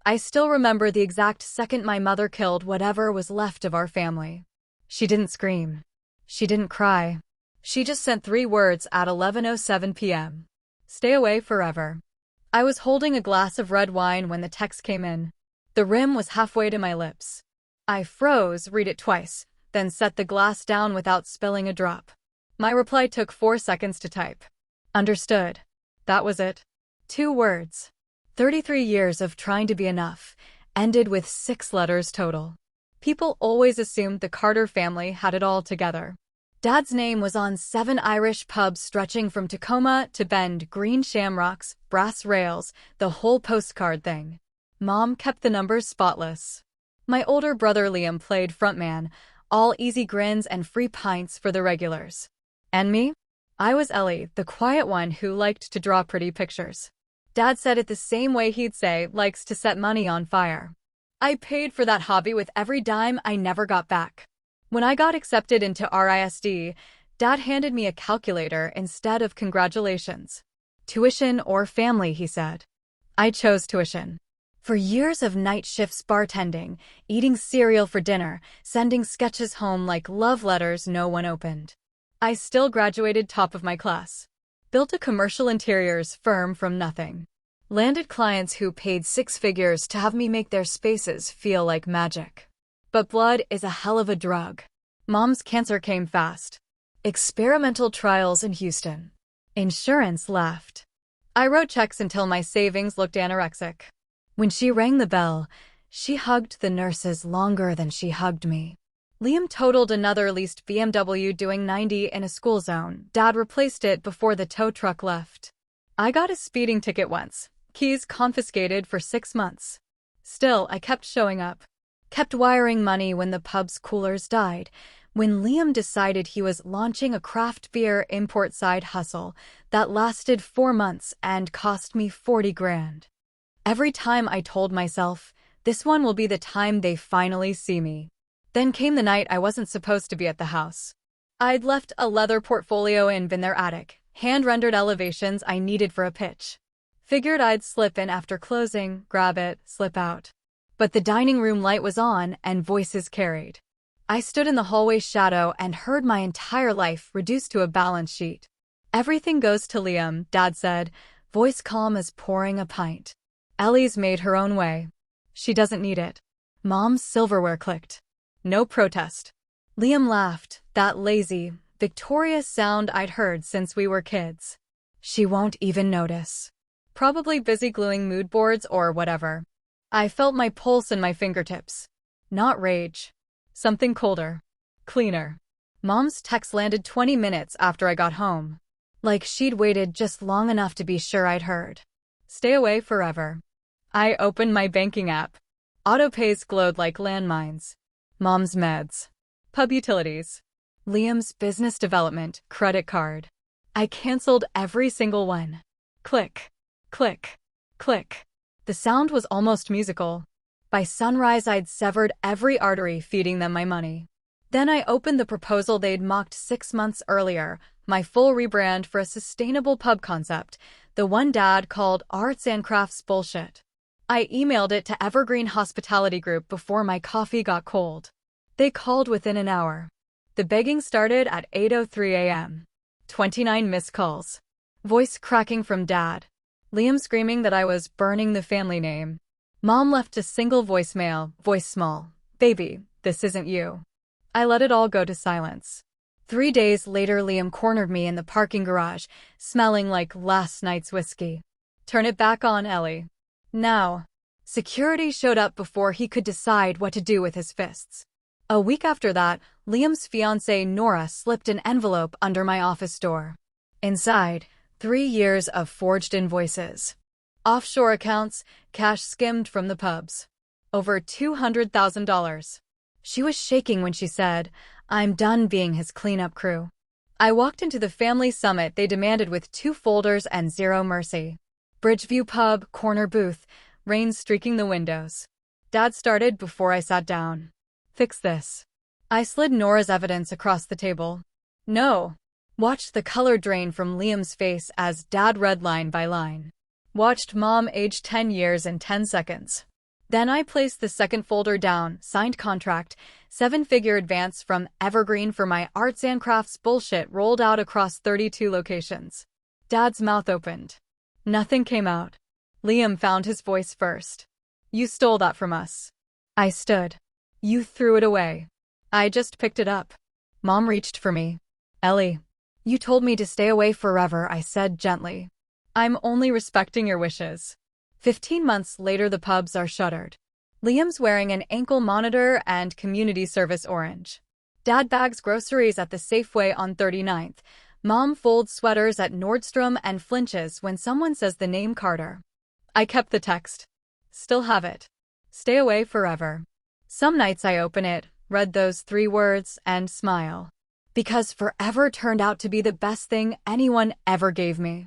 I still remember the exact second my mother killed whatever was left of our family. She didn't scream. She didn't cry. She just sent 3 words at 11:07 p.m. Stay away forever. I was holding a glass of red wine when the text came in. The rim was halfway to my lips. I froze, read it twice, then set the glass down without spilling a drop. My reply took 4 seconds to type. Understood. That was it. 2 words. 33 years of trying to be enough ended with 6 letters total. People always assumed the Carter family had it all together. Dad's name was on 7 Irish pubs stretching from Tacoma to Bend, green shamrocks, brass rails, the whole postcard thing. Mom kept the numbers spotless. My older brother Liam played frontman, all easy grins and free pints for the regulars. And me? I was Ellie, the quiet one who liked to draw pretty pictures. Dad said it the same way he'd say likes to set money on fire. I paid for that hobby with every dime I never got back. When I got accepted into RISD, Dad handed me a calculator instead of congratulations. Tuition or family, he said. I chose tuition. For years of night shifts bartending, eating cereal for dinner, sending sketches home like love letters no one opened. I still graduated top of my class. Built a commercial interiors firm from nothing. Landed clients who paid 6 figures to have me make their spaces feel like magic. But blood is a hell of a drug. Mom's cancer came fast. Experimental trials in Houston. Insurance laughed. I wrote checks until my savings looked anorexic. When she rang the bell, she hugged the nurses longer than she hugged me. Liam totaled another leased BMW doing 90 in a school zone. Dad replaced it before the tow truck left. I got a speeding ticket once. Keys confiscated for 6 months. Still, I kept showing up. Kept wiring money when the pub's coolers died. When Liam decided he was launching a craft beer import side hustle that lasted 4 months and cost me 40 grand. Every time I told myself, this one will be the time they finally see me. Then came the night I wasn't supposed to be at the house. I'd left a leather portfolio in their attic, hand-rendered elevations I needed for a pitch. Figured I'd slip in after closing, grab it, slip out. But the dining room light was on and voices carried. I stood in the hallway shadow and heard my entire life reduced to a balance sheet. Everything goes to Liam, Dad said, voice calm as pouring a pint. Ellie's made her own way. She doesn't need it. Mom's silverware clicked. No protest. Liam laughed, that lazy, victorious sound I'd heard since we were kids. She won't even notice. Probably busy gluing mood boards or whatever. I felt my pulse in my fingertips. Not rage. Something colder. Cleaner. Mom's text landed 20 minutes after I got home. Like she'd waited just long enough to be sure I'd heard. Stay away forever. I opened my banking app. Autopays glowed like landmines. Mom's meds. Pub utilities. Liam's business development credit card. I canceled every single one. Click. Click. Click. The sound was almost musical. By sunrise, I'd severed every artery feeding them my money. Then I opened the proposal they'd mocked 6 months earlier, my full rebrand for a sustainable pub concept, the one Dad called arts and crafts bullshit. I emailed it to Evergreen Hospitality Group before my coffee got cold. They called within an hour. The begging started at 8:03 a.m. 29 missed calls. Voice cracking from Dad. Liam screaming that I was burning the family name. Mom left a single voicemail, voice small. Baby, this isn't you. I let it all go to silence. 3 days later, Liam cornered me in the parking garage, smelling like last night's whiskey. Turn it back on, Ellie. Now. Security showed up before he could decide what to do with his fists. A week after that, Liam's fiancée Nora slipped an envelope under my office door. Inside, 3 years of forged invoices. Offshore accounts, cash skimmed from the pubs. Over $200,000. She was shaking when she said, I'm done being his cleanup crew. I walked into the family summit they demanded with 2 folders and zero mercy. Bridgeview Pub, corner booth, rain streaking the windows. Dad started before I sat down. Fix this. I slid Nora's evidence across the table. No. Watched the color drain from Liam's face as Dad read line by line. Watched Mom age 10 years in 10 seconds. Then I placed the second folder down, signed contract, 7-figure advance from Evergreen for my arts and crafts bullshit rolled out across 32 locations. Dad's mouth opened. Nothing came out. Liam found his voice first. You stole that from us. I stood. You threw it away. I just picked it up. Mom reached for me. Ellie. You told me to stay away forever, I said gently. I'm only respecting your wishes. 15 months later, the pubs are shuttered. Liam's wearing an ankle monitor and community service orange. Dad bags groceries at the Safeway on 39th. Mom folds sweaters at Nordstrom and flinches when someone says the name Carter. I kept the text. Still have it. Stay away forever. Some nights I open it, read those 3 words, and smile. Because forever turned out to be the best thing anyone ever gave me.